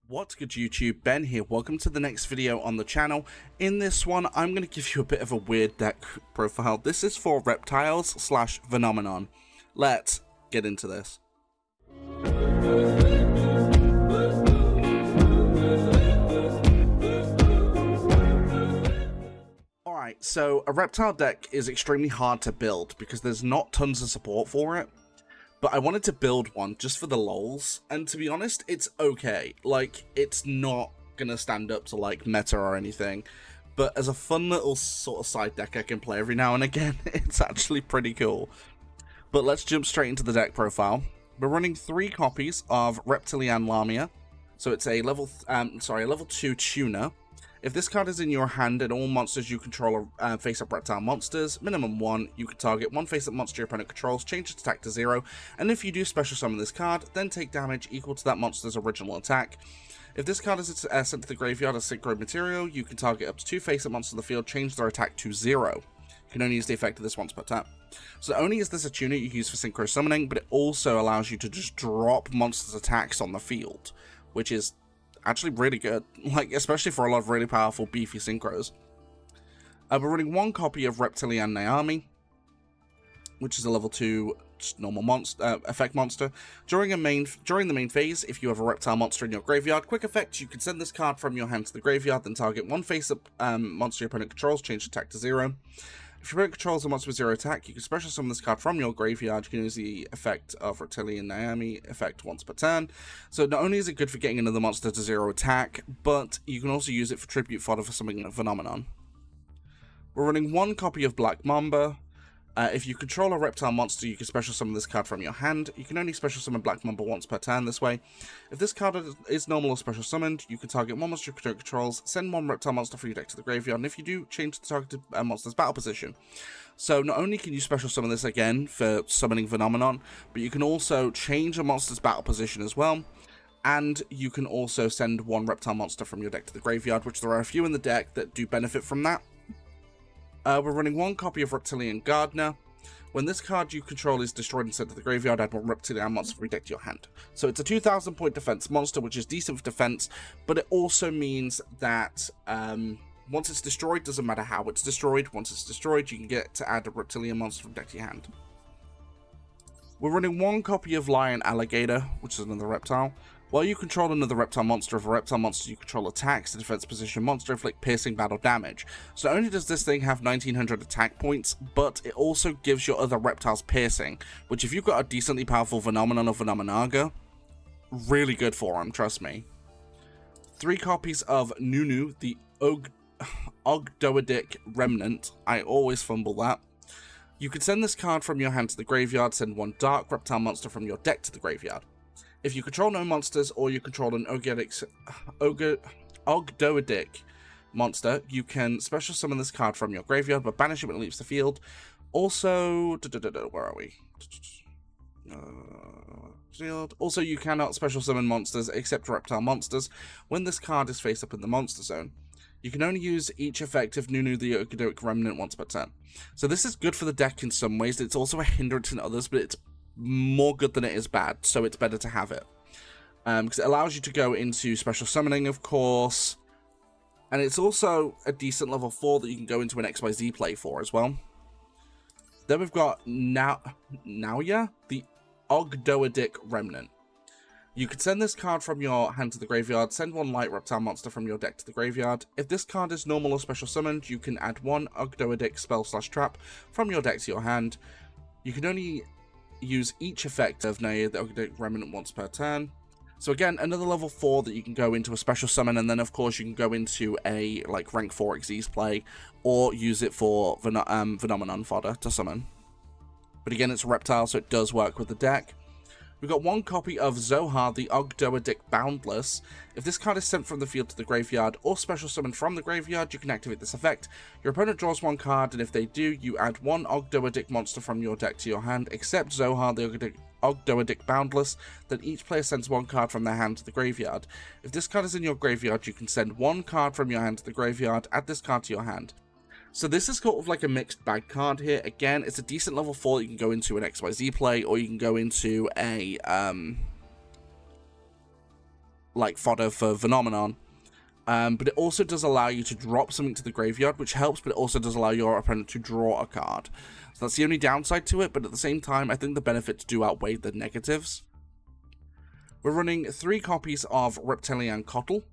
What's good YouTube, Ben here, welcome to the next video on the channel. In this one, I'm going to give you a bit of a weird deck profile. This is for reptiles / Vennominaga. Let's get into this. Alright, so a reptile deck is extremely hard to build because there's not tons of support for it. But I wanted to build one just for the lols, and to be honest, it's okay. Like, it's not gonna stand up to, like, meta or anything, but as a fun little sort of side deck I can play every now and again, it's actually pretty cool. But let's jump straight into the deck profile. We're running 3 copies of Reptilianne Lamia, so it's a level 2 tuner. If this card is in your hand and all monsters you control are face-up reptile monsters, minimum 1, you can target 1 face-up monster your opponent controls, change its attack to 0, and if you do special summon this card, then take damage equal to that monster's original attack. If this card is sent to the graveyard as synchro material, you can target up to 2 face-up monsters in the field, change their attack to 0. You can only use the effect of this once per tap. So not only is this a tuner you use for synchro summoning, but it also allows you to just drop monsters' attacks on the field, which is actually really good, like especially for a lot of really powerful beefy synchros. We're running 1 copy of Reptilianne Naomi, which is a level 2 normal monster effect monster. During the main phase, if you have a reptile monster in your graveyard, quick effect, you can send this card from your hand to the graveyard, then target 1 face-up monster your opponent controls, change attack to 0. If your opponent controls a monster with 0 attack, you can special summon this card from your graveyard. You can use the effect of Reptilianne Naomi effect once per turn. So not only is it good for getting another monster to 0 attack, but you can also use it for tribute fodder for something like Vennominaga. We're running 1 copy of Black Mamba. If you control a reptile monster, you can special summon this card from your hand. You can only special summon Black Mamba once per turn this way. If this card is normal or special summoned, you can target 1 monster your controls, send 1 reptile monster from your deck to the graveyard, and if you do, change the targeted monster's battle position. So not only can you special summon this again for summoning Vennominaga, but you can also change a monster's battle position as well. And you can also send 1 reptile monster from your deck to the graveyard, which there are a few in the deck that do benefit from that. We're running 1 copy of Reptilian Gardener. When this card you control is destroyed and sent to the graveyard, add 1 Reptilian monster from your deck to your hand. So it's a 2,000 point defense monster, which is decent for defense, but it also means that once it's destroyed, doesn't matter how it's destroyed, once it's destroyed, you can get to add a Reptilian monster from deck to your hand. We're running 1 copy of Lion Alligator, which is another reptile. While you control another reptile monster, if a reptile monster you control attacks, the defense position monster inflict piercing battle damage. So not only does this thing have 1900 attack points, but it also gives your other reptiles piercing, which if you've got a decently powerful Vennominaga or Vennominaga, really good for them, trust me. 3 copies of Nunu, the Ogdoadic Remnant. I always fumble that. You can send this card from your hand to the graveyard, send 1 dark reptile monster from your deck to the graveyard. If you control no monsters or you control an Ogdoadic monster, you can special summon this card from your graveyard, but banish it when it leaves the field. Also, where are we? Also, you cannot special summon monsters except reptile monsters when this card is face up in the monster zone. You can only use each effect of Nunu the Ogdoadic Remnant once per turn. So this is good for the deck in some ways. It's also a hindrance in others, but it's more good than it is bad, so it's better to have it. Because it allows you to go into special summoning, of course, and it's also a decent level 4 that you can go into an XYZ play for as well. Then we've got Naoya, the Ogdoadic Remnant. You can send this card from your hand to the graveyard, send 1 light reptile monster from your deck to the graveyard. If this card is normal or special summoned, you can add 1 Ogdoadic spell/trap from your deck to your hand. You can only use each effect of Naoya, the Ogdoadic Remnant once per turn. So again, another level 4 that you can go into a special summon, and then of course you can go into a like rank 4 Xyz play, or use it for Vennominaga fodder to summon. But again, it's a reptile, so it does work with the deck. We've got 1 copy of Zohar, the Ogdoadic Boundless. If this card is sent from the field to the graveyard or special summoned from the graveyard, you can activate this effect. Your opponent draws 1 card, and if they do, you add 1 Ogdoadic monster from your deck to your hand, except Zohar, the Ogdoadic Boundless. Then each player sends 1 card from their hand to the graveyard. If this card is in your graveyard, you can send 1 card from your hand to the graveyard, add this card to your hand. So this is sort of like a mixed bag card here. Again, it's a decent level 4 that you can go into an XYZ play, or you can go into a like fodder for Vennominaga. But it also does allow you to drop something to the graveyard, which helps, but it also does allow your opponent to draw a card. So that's the only downside to it, but at the same time, I think the benefits do outweigh the negatives. We're running 3 copies of Reptilianne Coddle.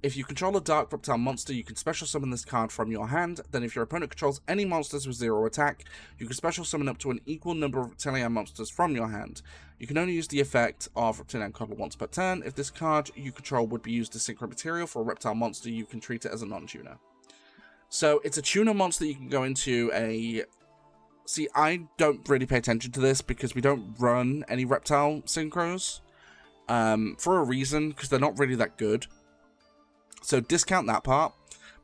If you control a dark reptile monster, you can special summon this card from your hand. Then if your opponent controls any monsters with 0 attack, you can special summon up to an equal number of Reptilianne monsters from your hand. You can only use the effect of Reptilianne Coddle once per turn. If this card you control would be used as synchro material for a reptile monster, you can treat it as a non-tuner. So it's a tuner monster you can go into a... See, I don't really pay attention to this because we don't run any reptile synchros. For a reason, because they're not really that good. So discount that part,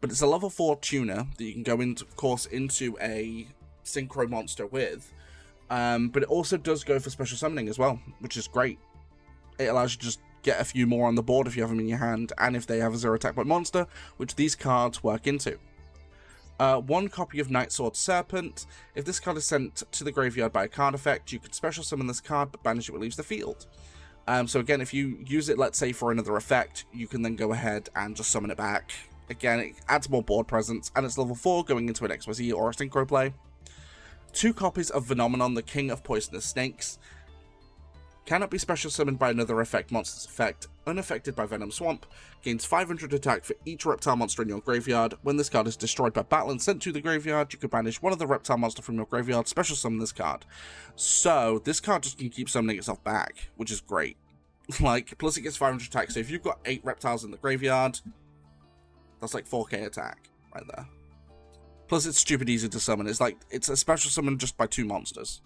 but it's a level 4 tuner that you can go into, of course, into a synchro monster with. But it also does go for special summoning as well, which is great. It allows you to just get a few more on the board if you have them in your hand, and if they have a 0 attack point monster, which these cards work into. 1 copy of Nightsword Serpent. If this card is sent to the graveyard by a card effect, you can special summon this card, but banish it when it leaves the field. So again, if you use it, let's say, for another effect, you can then go ahead and just summon it back. Again, it adds more board presence, and it's level 4 going into an XYZ or a synchro play. 2 copies of Vennominaga, the King of Poisonous Snakes. Cannot be special summoned by another effect monster's effect. Unaffected by Venom Swamp. Gains 500 attack for each reptile monster in your graveyard. When this card is destroyed by battle and sent to the graveyard, you can banish one of the reptile monster from your graveyard, special summon this card. So, this card just can keep summoning itself back, which is great. Like, plus it gets 500 attack, so if you've got 8 reptiles in the graveyard, that's like 4k attack right there. Plus it's stupid easy to summon. It's like, it's a special summon just by 2 monsters.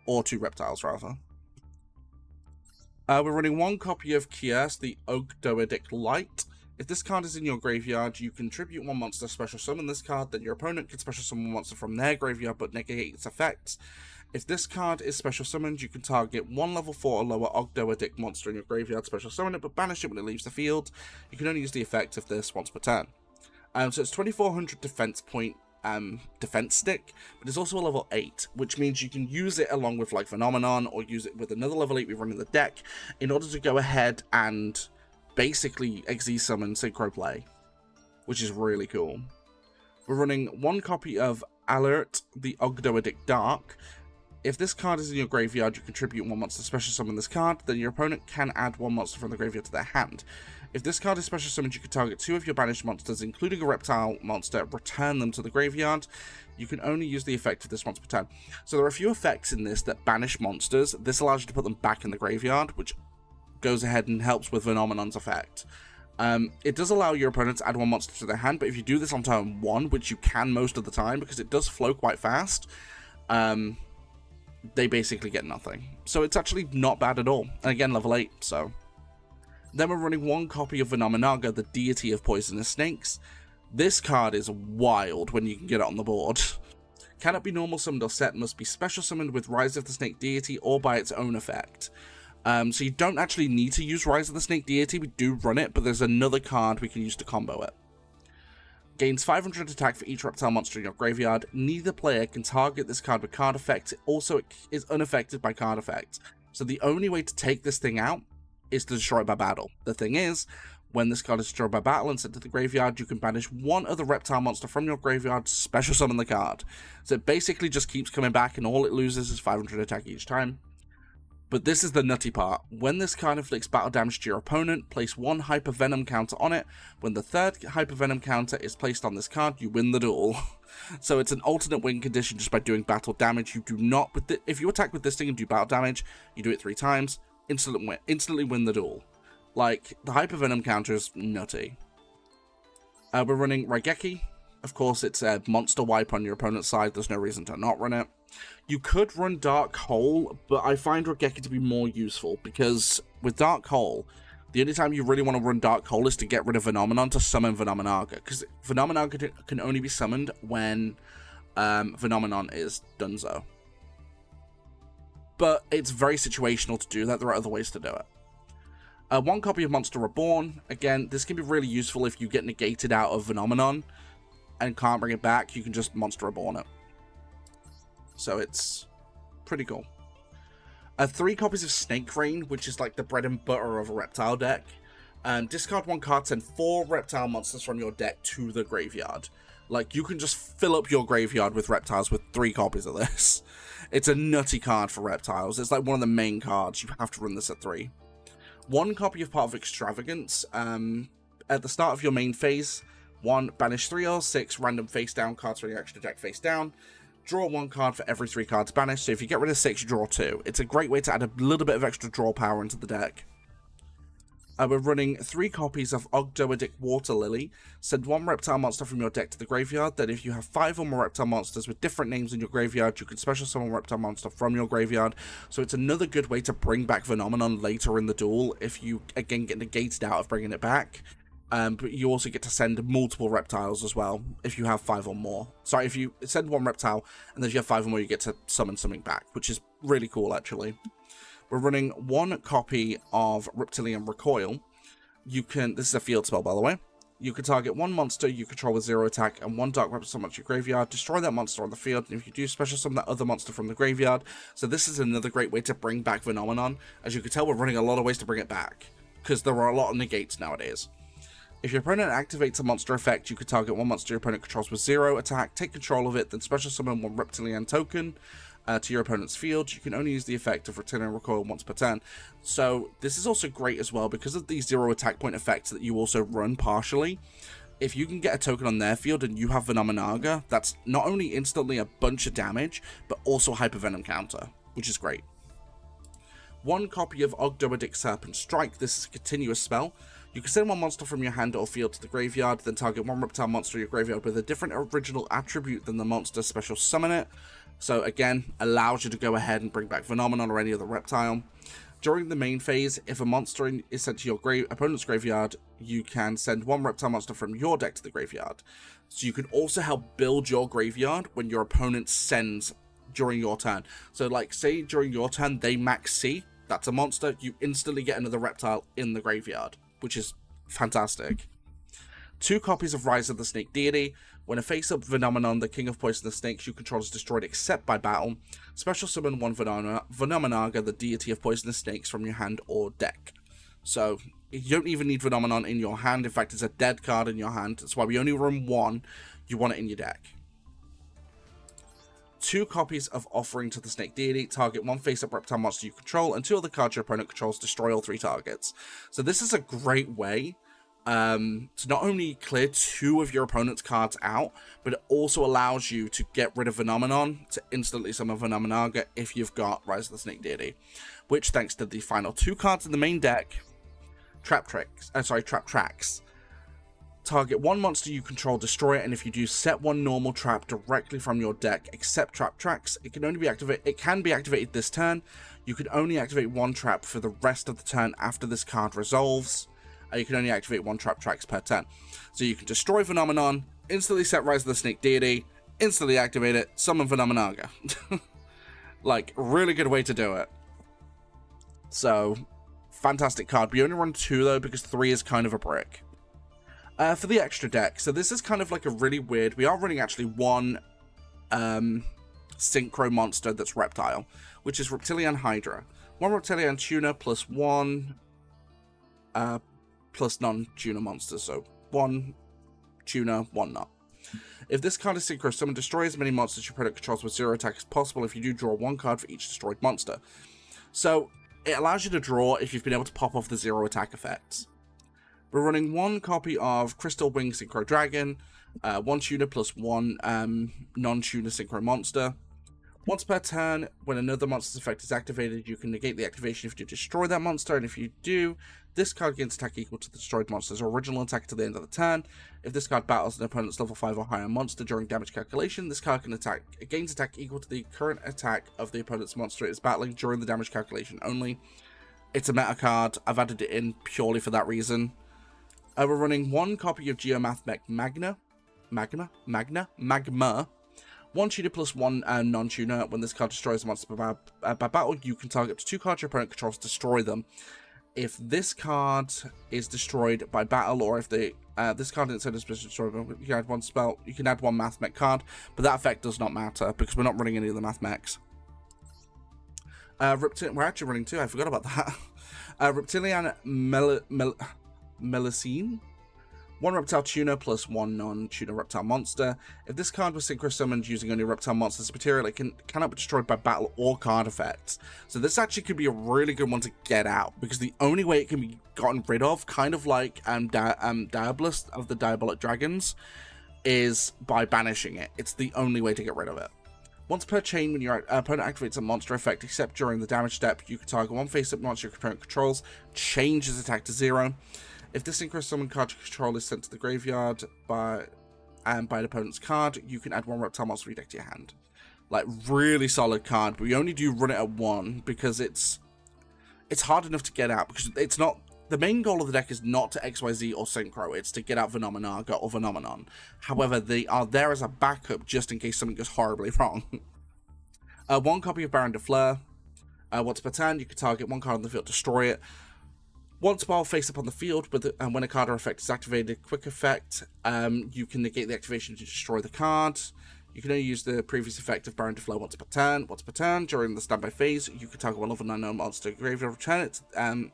Or 2 reptiles, rather. We're running 1 copy of Kiers, the Ogdoadic Light. If this card is in your graveyard, you can tribute 1 monster, special summon this card, then your opponent can special summon 1 monster from their graveyard but negate its effects. If this card is special summoned, you can target 1 level 4 or lower Ogdoadic monster in your graveyard, special summon it, but banish it when it leaves the field. You can only use the effect of this once per turn. So it's 2400 defense point defense stick, but it's also a level 8, which means you can use it along with like Vennominaga or use it with another level 8 we run in the deck in order to go ahead and basically XZ summon synchro play, which is really cool. We're running 1 copy of Alert, the Ogdoadic Dark. If this card is in your graveyard, you contribute 1 monster, special summon this card, then your opponent can add 1 monster from the graveyard to their hand. If this card is special summoned, you can target 2 of your banished monsters, including a reptile monster, return them to the graveyard. You can only use the effect of this once per turn. So there are a few effects in this that banish monsters. This allows you to put them back in the graveyard, which goes ahead and helps with Vennominaga's effect. It does allow your opponent to add 1 monster to their hand, but if you do this on turn 1, which you can most of the time, because it does flow quite fast, they basically get nothing. So it's actually not bad at all. And again, level 8, so... Then we're running 1 copy of Vennominaga, the Deity of Poisonous Snakes. This card is wild when you can get it on the board. Cannot be normal summoned or set, must be special summoned with Rise of the Snake Deity or by its own effect. So you don't actually need to use Rise of the Snake Deity, we do run it, but there's another card we can use to combo it. Gains 500 attack for each reptile monster in your graveyard. Neither player can target this card with card effects. It also is unaffected by card effects. So the only way to take this thing out is to destroy it by battle. The thing is, when this card is destroyed by battle and sent to the graveyard, you can banish 1 other reptile monster from your graveyard, special summon the card. So it basically just keeps coming back, and all it loses is 500 attack each time. But this is the nutty part. When this card inflicts battle damage to your opponent, place 1 Hyper Venom counter on it. When the 3rd Hyper Venom counter is placed on this card, you win the duel. So it's an alternate win condition just by doing battle damage. You do not, if you attack with this thing and do battle damage, you do it 3 times, instantly win the duel. Like, the Hyper Venom counter is nutty. We're running Raigeki. Of course, it's a monster wipe on your opponent's side. There's no reason to not run it. You could run Dark Hole, but I find Raigeki to be more useful, because with Dark Hole, the only time you really want to run Dark Hole is to get rid of Vennominaga to summon Vennominaga, because Vennominaga can only be summoned when Vennominaga is donezo. But it's very situational to do that. There are other ways to do it. 1 copy of Monster Reborn. Again, this can be really useful if you get negated out of Vennominaga and can't bring it back. You can just Monster Reborn it. So it's pretty cool. 3 copies of Snake Rain, which is like the bread and butter of a Reptile deck. Discard 1 card, send 4 reptile monsters from your deck to the graveyard. Like, you can just fill up your graveyard with reptiles with 3 copies of this. It's a nutty card for reptiles. It's like one of the main cards. You have to run this at 3. 1 copy of Part of Extravagance. At the start of your main phase, 1, banish 3 or 6 random face down cards from your extra deck face down. Draw 1 card for every 3 cards banished. So if you get rid of 6, you draw 2. It's a great way to add a little bit of extra draw power into the deck. We're running 3 copies of Ogdoadic Water Lily. Send 1 reptile monster from your deck to the graveyard. Then if you have 5 or more reptile monsters with different names in your graveyard, you can special summon a reptile monster from your graveyard. So it's another good way to bring back Vennominaga later in the duel if you, again, get negated out of bringing it back. But you also get to send multiple reptiles as well if you have 5 or more. Sorry, if you send 1 reptile, and then if you have 5 or more, you get to summon something back, which is really cool, actually. We're running 1 copy of Reptilianne Recoil. This is a field spell, by the way. You can target 1 monster you control with 0 attack and 1 dark reptile monster in your graveyard. Destroy that monster on the field, and if you do, special summon that other monster from the graveyard. So this is another great way to bring back Vennominaga. As you can tell, we're running a lot of ways to bring it back, because there are a lot of negates nowadays. If your opponent activates a monster effect, you can target 1 monster your opponent controls with 0 attack, take control of it, then special summon 1 Reptilianne token to your opponent's field. You can only use the effect of Reptilianne Recoil once per turn. So this is also great as well because of these 0 attack point effects that you also run partially. If you can get a token on their field and you have Vennominaga, that's not only instantly a bunch of damage, but also Hyper Venom counter, which is great. 1 copy of Ogdoadic Serpent Strike. This is a continuous spell. You can send 1 monster from your hand or field to the graveyard, then target 1 reptile monster in your graveyard with a different original attribute than the monster, special summon it. So again, allows you to go ahead and bring back Vennominaga or any other reptile. During the main phase, if a monster is sent to your opponent's graveyard, you can send 1 reptile monster from your deck to the graveyard. So you can also help build your graveyard when your opponent sends during your turn. So like, say during your turn, they max C, that's a monster, you instantly get another reptile in the graveyard, which is fantastic. 2 copies of Rise of the Snake Deity. When a face-up Vennominaga, the King of Poisonous Snakes you control, is destroyed except by battle, special summon 1 Vennominaga, the Deity of Poisonous Snakes, from your hand or deck. So you don't even need Vennominaga in your hand. In fact, it's a dead card in your hand. That's why we only run 1. You want it in your deck. 2 copies of Offering to the Snake Deity. Target 1 face-up reptile monster you control, and 2 other cards your opponent controls. Destroy all 3 targets. So this is a great way to not only clear 2 of your opponent's cards out, but it also allows you to get rid of Vennominaga to instantly summon Vennominaga if you've got Rise of the Snake Deity. Which, thanks to the final 2 cards in the main deck, Trap Tracks. Target 1 monster you control, destroy it, and if you do, set 1 normal trap directly from your deck, except Trap Tracks. It can be activated this turn. You can only activate 1 trap for the rest of the turn after this card resolves. You can only activate 1 Trap Tracks per turn. So you can destroy Vennominaga, instantly set Rise of the Snake Deity, instantly activate it, summon Vennominaga. Like, really good way to do it. So, fantastic card. We only run 2 though, because 3 is kind of a brick. For the extra deck, so this is kind of like a really weird, we are running actually 1 synchro monster that's reptile, which is Reptilianne Hydra. 1 Reptilianne Tuna plus 1 plus non-tuna monsters, so 1 tuna, 1 not. If this card is synchro, summon destroy as many monsters your opponent controls with 0 attack as possible. If you do, draw 1 card for each destroyed monster. So it allows you to draw if you've been able to pop off the 0 attack effects. We're running 1 copy of Crystal Wing Synchro Dragon, 1 tuna plus 1 non-tuna synchro monster. Once per turn, when another monster's effect is activated, you can negate the activation if you destroy that monster, and if you do, this card gains attack equal to the destroyed monster's original attack to the end of the turn. If this card battles an opponent's level 5 or higher monster during damage calculation, this card gains attack equal to the current attack of the opponent's monster it is battling during the damage calculation only. It's a meta card. I've added it in purely for that reason. We're running 1 copy of Geomath Mech Magma. 1 tuna plus 1 non-tuna. When this card destroys a monster by battle, you can target 2 cards your opponent controls, destroy them. If this card is destroyed by battle, or if this card inside is destroyed, you can add 1 spell. You can add 1 Math Mech card, but that effect does not matter because we're not running any of the Math Mechs. We're actually running 2. I forgot about that. Reptilianne Melusine. 1 reptile tuner plus 1 non-tuner reptile monster. If this card was synchro summoned using only reptile monsters material, it cannot be destroyed by battle or card effects. So this actually could be a really good one to get out, because the only way it can be gotten rid of, kind of like Diabolist of the Diabolic Dragons, is by banishing it. It's the only way to get rid of it. Once per chain, when your opponent activates a monster effect, except during the damage step, you can target one face-up monster your opponent controls, change its attack to 0. If this synchro summon card you control is sent to the graveyard by an opponent's card, you can add 1 reptile monster deck to your hand. Like, really solid card, but we only do run it at 1 because it's hard enough to get out, because it's not, the main goal of the deck is not to XYZ or synchro, it's to get out Vennominaga or Phenomenon. However, they are there as a backup just in case something goes horribly wrong. 1 copy of Baron de Fleur. Once per turn, you can target 1 card on the field, destroy it. Once while face up on the field, and when a card or effect is activated, quick effect, you can negate the activation to destroy the card. You can only use the previous effect of Baron de Fleur once per turn. Once per turn, during the standby phase, you can target 1 level 9 monster graveyard, return it,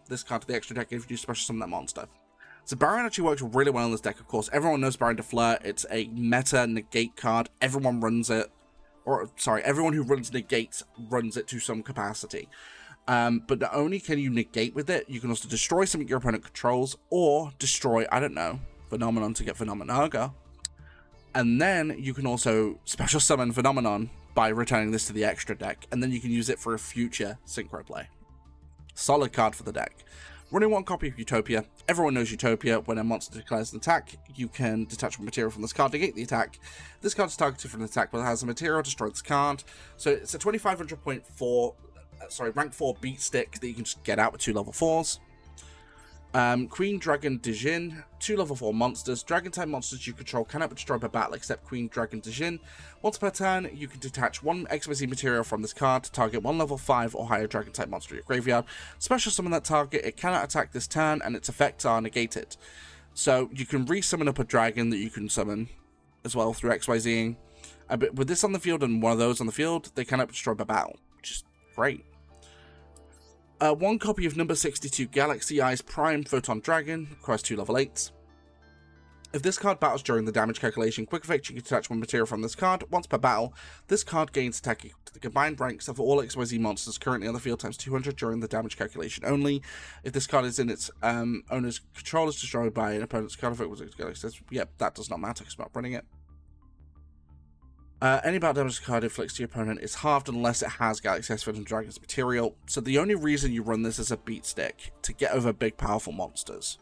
this card to the extra deck if you special summon that monster. So Baron actually works really well in this deck, of course. Everyone knows Baron de Fleur. It's a meta negate card. Everyone runs it. Or, sorry, everyone who runs negate runs it to some capacity. But not only can you negate with it, you can also destroy something your opponent controls, or destroy, I don't know, Phenomenon to get Vennominaga. And then you can also special summon Phenomenon by returning this to the extra deck, and then you can use it for a future synchro play. Solid card for the deck. Running 1 copy of Utopia. Everyone knows Utopia. When a monster declares an attack, you can detach one material from this card to negate the attack. This card is targeted for an attack, but it has a material, destroy this card. So it's a 2500.4... rank 4 beat stick that you can just get out with 2 level 4s. Queen Dragon Dijin, 2 level 4 monsters. Dragon type monsters you control cannot be destroyed by battle except Queen Dragon Dijin. Once per turn, you can detach 1 XYZ material from this card to target 1 level 5 or higher dragon type monster in your graveyard. Special summon that target, it cannot attack this turn, and its effects are negated. So you can re-summon up a dragon that you can summon as well through XYZing. But with this on the field and one of those on the field, they cannot be destroyed by battle, which is great. 1 copy of number 62 Galaxy Eyes Prime Photon Dragon, requires 2 level 8s. If this card battles during the damage calculation, quick effect, you can detach 1 material from this card. Once per battle, this card gains attack equal to the combined ranks of all XYZ monsters currently on the field times 200 during the damage calculation only. If this card is in its owner's control, is destroyed by an opponent's card effect, yep, that does not matter because I'm not running it. Any battle damage the card inflicts to your opponent is halved unless it has Galaxy Eyes Photon Dragon's material. So the only reason you run this as a beat stick to get over big powerful monsters.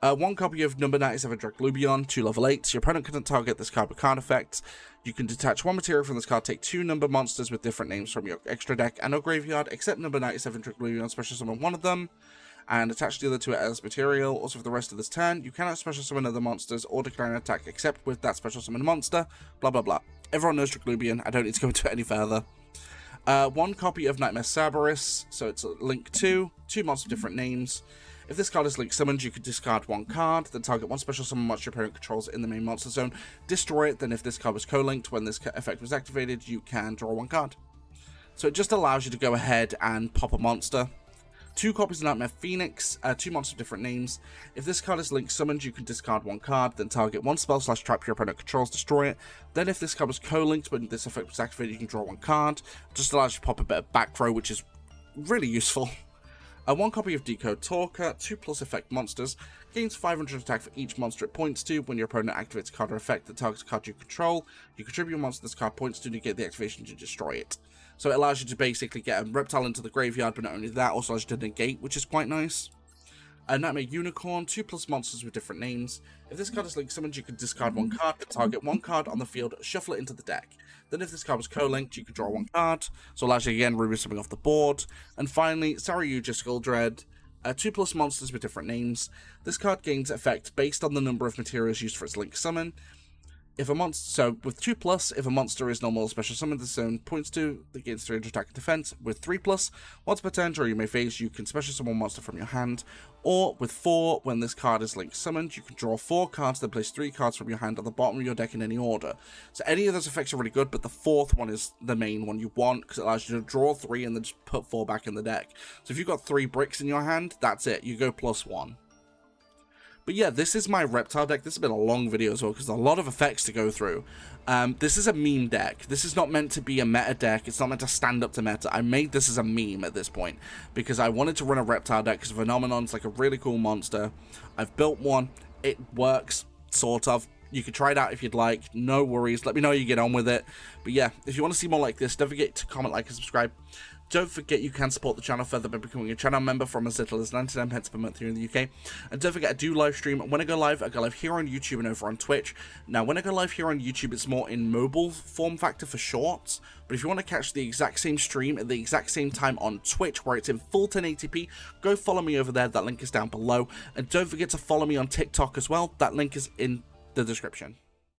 1 copy of number 97 Draglubion, 2 level 8. Your opponent couldn't target this card with card effects. You can detach 1 material from this card, take 2 number monsters with different names from your extra deck and or graveyard, except number 97 Draglubion, special summon 1 of them, and attach the other to it as material. Also, for the rest of this turn, you cannot special summon other monsters or declare an attack except with that special summon monster, blah blah blah. Everyone knows Draglubion, I don't need to go into it any further. 1 copy of Nightmare Cerberus, so it's a Link 2 monsters with different names. If this card is Link summoned, you can discard 1 card, then target 1 special summon monster your opponent controls in the main monster zone, destroy it, then if this card was co-linked when this effect was activated, you can draw 1 card. So it just allows you to go ahead and pop a monster. 2 copies of Nightmare Phoenix, 2 monsters with different names. If this card is Link summoned, you can discard 1 card, then target 1 spell/trap your opponent controls, destroy it. Then if this card was co-linked when this effect was activated, you can draw 1 card. Just allows you to pop a bit of back row, which is really useful. 1 copy of Decode Talker, 2+ effect monsters, gains 500 attack for each monster it points to. When your opponent activates a card or effect that targets a card you control, you contribute a monster this card points to negate the activation to destroy it. So it allows you to basically get a reptile into the graveyard, but not only that, also allows you to negate, which is quite nice. Nightmare Unicorn, 2+ monsters with different names. If this card is Link summoned, you can discard 1 card, then target 1 card on the field, shuffle it into the deck. Then if this card was co-linked, you can draw 1 card, so it allows you again remove something off the board. And finally, Saryuja Skulldread, 2+ monsters with different names. This card gains effect based on the number of materials used for its Link summon. If a monster, so with 2+, if a monster is normal special summon the zone points to, it gains 300 attack and defense. With 3+, once per turn during your main phase, you can special summon a monster from your hand. Or with 4, when this card is Link summoned, you can draw 4 cards, then place 3 cards from your hand on the bottom of your deck in any order. So any of those effects are really good, but the 4th one is the main one you want, because it allows you to draw 3 and then just put 4 back in the deck. So if you've got 3 bricks in your hand, that's it, you go +1. But yeah, this is my Reptile deck. This has been a long video as well, because there's a lot of effects to go through. This is a meme deck. This is not meant to be a meta deck. It's not meant to stand up to meta. I made this as a meme at this point, because I wanted to run a Reptile deck, because Vennominaga like a really cool monster. I've built one. It works, sort of. You could try it out if you'd like. No worries. Let me know how you get on with it. But yeah, if you want to see more like this, don't forget to comment, like, and subscribe. Don't forget you can support the channel further by becoming a channel member from as little as 99 pence per month here in the UK. And don't forget, I do live stream. When I go live here on YouTube and over on Twitch. Now, when I go live here on YouTube, it's more in mobile form factor for shorts. But if you want to catch the exact same stream at the exact same time on Twitch, where it's in full 1080p, go follow me over there. That link is down below. And don't forget to follow me on TikTok as well. That link is in the description.